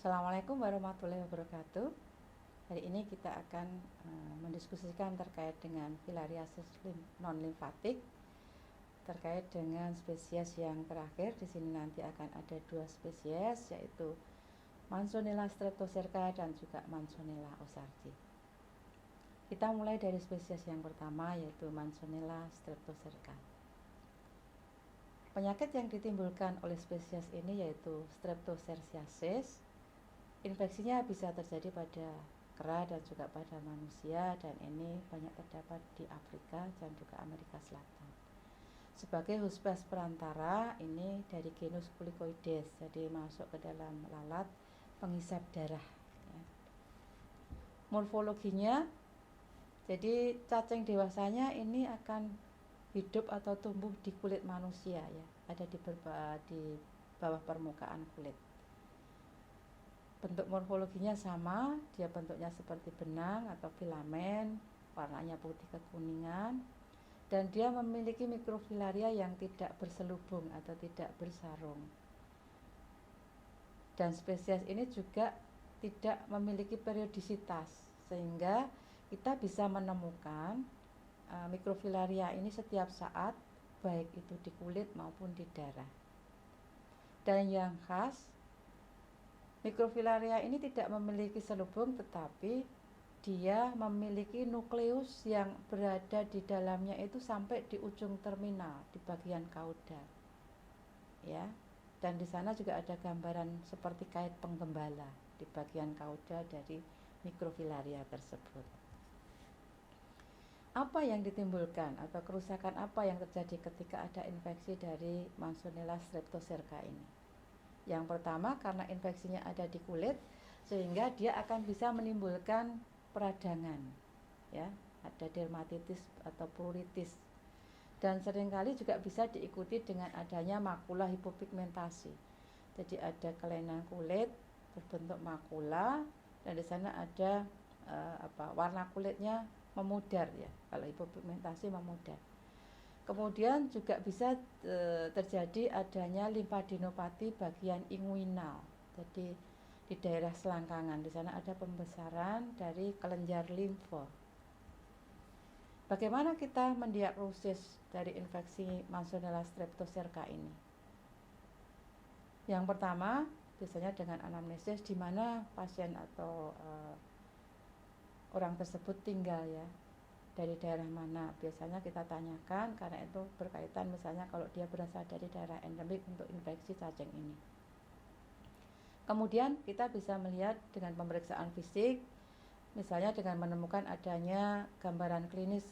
Assalamualaikum warahmatullahi wabarakatuh. Hari ini kita akan mendiskusikan terkait dengan filariasis non-limfatik, terkait dengan spesies yang terakhir. Di sini nanti akan ada dua spesies, yaitu Manzonella streptocerca dan juga Manzonella osardi. Kita mulai dari spesies yang pertama, yaitu Manzonella streptocerca. Penyakit yang ditimbulkan oleh spesies ini yaitu streptocerciasis. Infeksinya bisa terjadi pada kera dan juga pada manusia, dan ini banyak terdapat di Afrika dan juga Amerika Selatan. Sebagai hospes perantara, ini dari genus Fulicoides, jadi masuk ke dalam lalat penghisap darah. Morfologinya, jadi cacing dewasanya ini akan hidup atau tumbuh di kulit manusia, ya, ada di bawah permukaan kulit. Bentuk morfologinya sama, dia bentuknya seperti benang atau filamen, warnanya putih kekuningan, dan dia memiliki mikrofilaria yang tidak berselubung atau tidak bersarung. Dan spesies ini juga tidak memiliki periodisitas, sehingga kita bisa menemukan mikrofilaria ini setiap saat, baik itu di kulit maupun di darah. Dan yang khas, mikrofilaria ini tidak memiliki selubung, tetapi dia memiliki nukleus yang berada di dalamnya itu sampai di ujung terminal di bagian kauda, ya. Dan di sana juga ada gambaran seperti kait penggembala di bagian kauda dari mikrofilaria tersebut. Apa yang ditimbulkan atau kerusakan apa yang terjadi ketika ada infeksi dari Manzonella streptocerca ini? Yang pertama, karena infeksinya ada di kulit, sehingga dia akan bisa menimbulkan peradangan, ya, ada dermatitis atau pruritis, dan seringkali juga bisa diikuti dengan adanya makula hipopigmentasi. Jadi ada kelainan kulit berbentuk makula, dan di sana ada warna kulitnya memudar, ya, kalau hipopigmentasi memudar. Kemudian juga bisa terjadi adanya limfadenopati bagian inguinal. Jadi di daerah selangkangan, di sana ada pembesaran dari kelenjar limfa. Bagaimana kita mendiagnosis dari infeksi Manzonella streptocerca ini? Yang pertama, biasanya dengan anamnesis, di mana pasien atau orang tersebut tinggal, ya, dari daerah mana. Biasanya kita tanyakan, karena itu berkaitan misalnya kalau dia berasal dari daerah endemik untuk infeksi cacing ini. Kemudian kita bisa melihat dengan pemeriksaan fisik, misalnya dengan menemukan adanya gambaran klinis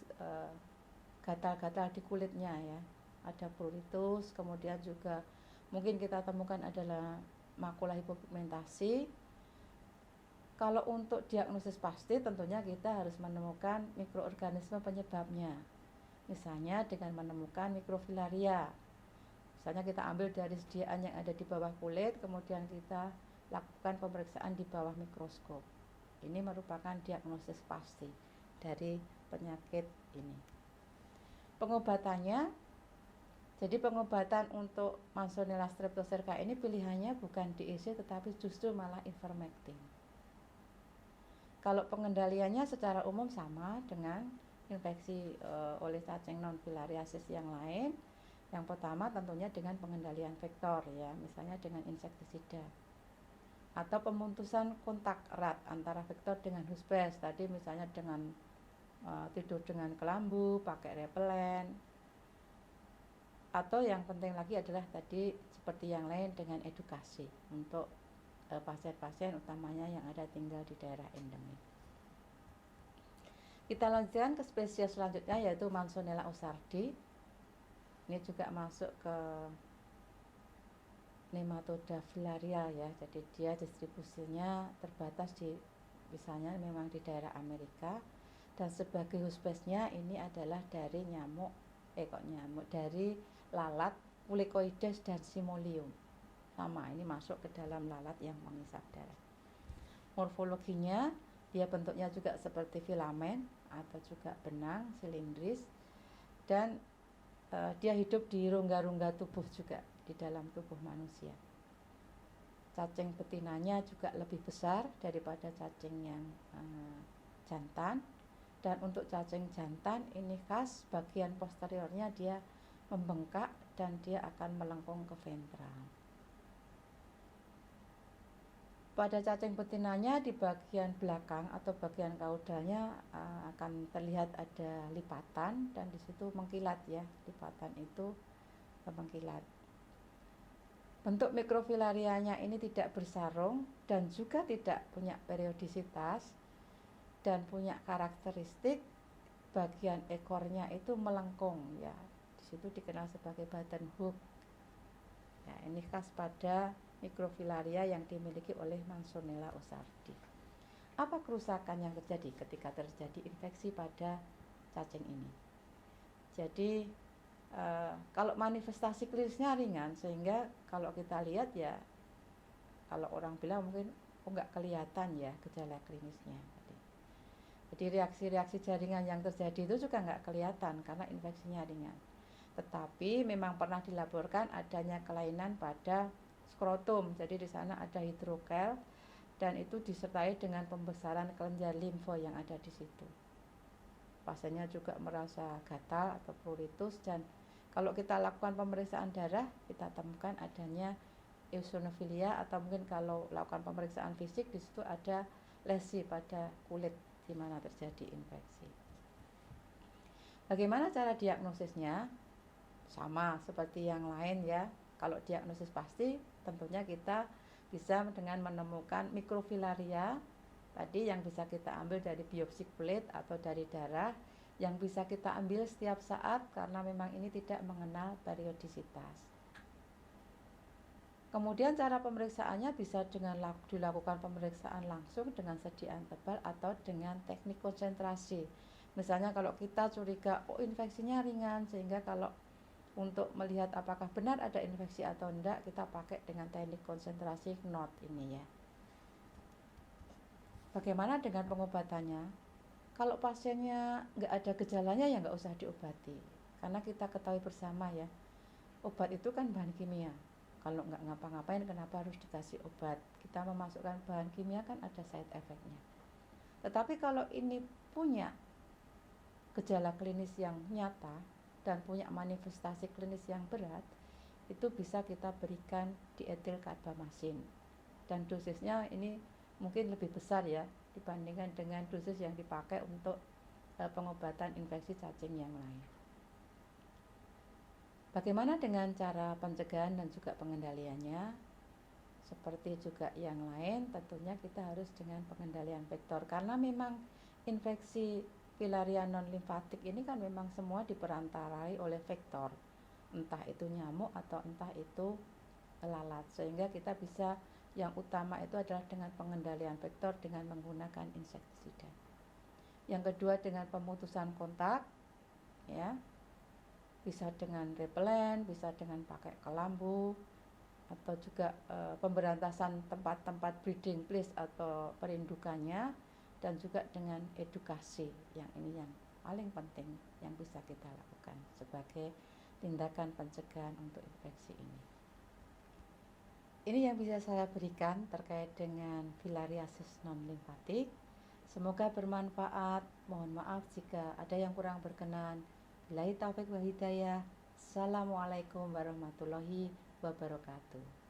gatal-gatal di kulitnya, ya, ada pruritus. Kemudian juga mungkin kita temukan adalah makula hipopigmentasi. Kalau untuk diagnosis pasti, tentunya kita harus menemukan mikroorganisme penyebabnya. Misalnya dengan menemukan mikrofilaria. Misalnya kita ambil dari sediaan yang ada di bawah kulit, kemudian kita lakukan pemeriksaan di bawah mikroskop. Ini merupakan diagnosis pasti dari penyakit ini. Pengobatannya, jadi pengobatan untuk Manzonella streptocerca ini pilihannya bukan DEC tetapi justru malah ivermectin. Kalau pengendaliannya secara umum sama dengan infeksi oleh cacing non-filariasis yang lain. Yang pertama tentunya dengan pengendalian vektor, ya, misalnya dengan insektisida atau pemutusan kontak erat antara vektor dengan hospes. Tadi misalnya dengan tidur dengan kelambu, pakai repelen, atau yang penting lagi adalah tadi seperti yang lain dengan edukasi untuk pasien-pasien utamanya yang ada tinggal di daerah endemik. Kita lanjutkan ke spesies selanjutnya, yaitu Manzonella osardi. Ini juga masuk ke nematoda filaria, ya. Jadi dia distribusinya terbatas di misalnya memang di daerah Amerika, dan sebagai hospesnya ini adalah dari dari lalat Fulicoides dan Simolium. Sama, ini masuk ke dalam lalat yang menghisap darah. Morfologinya, dia bentuknya juga seperti filamen atau juga benang silindris, dan dia hidup di rongga-rongga tubuh juga di dalam tubuh manusia. cacing betinanya juga lebih besar daripada cacing yang jantan. Dan untuk cacing jantan ini khas bagian posteriornya dia membengkak dan dia akan melengkung ke ventral. Pada cacing betinanya di bagian belakang atau bagian kaudalnya akan terlihat ada lipatan dan di situ mengkilat ya, lipatan itu mengkilat. Bentuk mikrofilarianya ini tidak bersarung dan juga tidak punya periodisitas dan punya karakteristik bagian ekornya itu melengkung ya. Di situ dikenal sebagai button hook. Ya, ini khas pada mikrofilaria yang dimiliki oleh Manzonella osardi. Apa kerusakan yang terjadi ketika terjadi infeksi pada cacing ini? Jadi kalau manifestasi klinisnya ringan, sehingga kalau kita lihat ya, kalau orang bilang mungkin nggak kelihatan ya gejala klinisnya. Jadi reaksi-reaksi jaringan yang terjadi itu juga nggak kelihatan karena infeksinya ringan. Tetapi memang pernah dilaporkan adanya kelainan pada skrotum. Jadi di sana ada hidrokel dan itu disertai dengan pembesaran kelenjar limfo yang ada di situ. Pasiennya juga merasa gatal atau pruritus dan kalau kita lakukan pemeriksaan darah, kita temukan adanya eosinofilia atau mungkin kalau lakukan pemeriksaan fisik di situ ada lesi pada kulit di mana terjadi infeksi. Bagaimana cara diagnosisnya? Sama seperti yang lain ya. Kalau diagnosis pasti tentunya kita bisa dengan menemukan mikrofilaria tadi yang bisa kita ambil dari biopsi kulit atau dari darah, yang bisa kita ambil setiap saat karena memang ini tidak mengenal periodisitas. Kemudian cara pemeriksaannya bisa dengan dilakukan pemeriksaan langsung dengan sediaan tebal atau dengan teknik konsentrasi. Misalnya kalau kita curiga infeksinya ringan, sehingga kalau untuk melihat apakah benar ada infeksi atau enggak, kita pakai dengan teknik konsentrasi knot ini ya. Bagaimana dengan pengobatannya? Kalau pasiennya nggak ada gejalanya ya nggak usah diobati, karena kita ketahui bersama ya, obat itu kan bahan kimia. Kalau nggak ngapa-ngapain kenapa harus dikasih obat? Kita memasukkan bahan kimia kan ada side effect-nya. Tetapi kalau ini punya gejala klinis yang nyata dan punya manifestasi klinis yang berat, itu bisa kita berikan dietilkarbamasin. Dan dosisnya ini mungkin lebih besar ya dibandingkan dengan dosis yang dipakai untuk pengobatan infeksi cacing yang lain. Bagaimana dengan cara pencegahan dan juga pengendaliannya? Seperti juga yang lain, tentunya kita harus dengan pengendalian vektor karena memang infeksi filaria non limfatik ini kan memang semua diperantarai oleh vektor, entah itu nyamuk atau entah itu lalat, sehingga kita bisa yang utama itu adalah dengan pengendalian vektor dengan menggunakan insektisida. Yang kedua dengan pemutusan kontak ya, bisa dengan repelen, bisa dengan pakai kelambu atau juga pemberantasan tempat-tempat breeding place atau perindukannya, dan juga dengan edukasi yang ini yang paling penting yang bisa kita lakukan sebagai tindakan pencegahan untuk infeksi ini. Ini yang bisa saya berikan terkait dengan filariasis non-limfatik. Semoga bermanfaat. Mohon maaf jika ada yang kurang berkenan. Billahi taufiq wa hidayah. Assalamualaikum warahmatullahi wabarakatuh.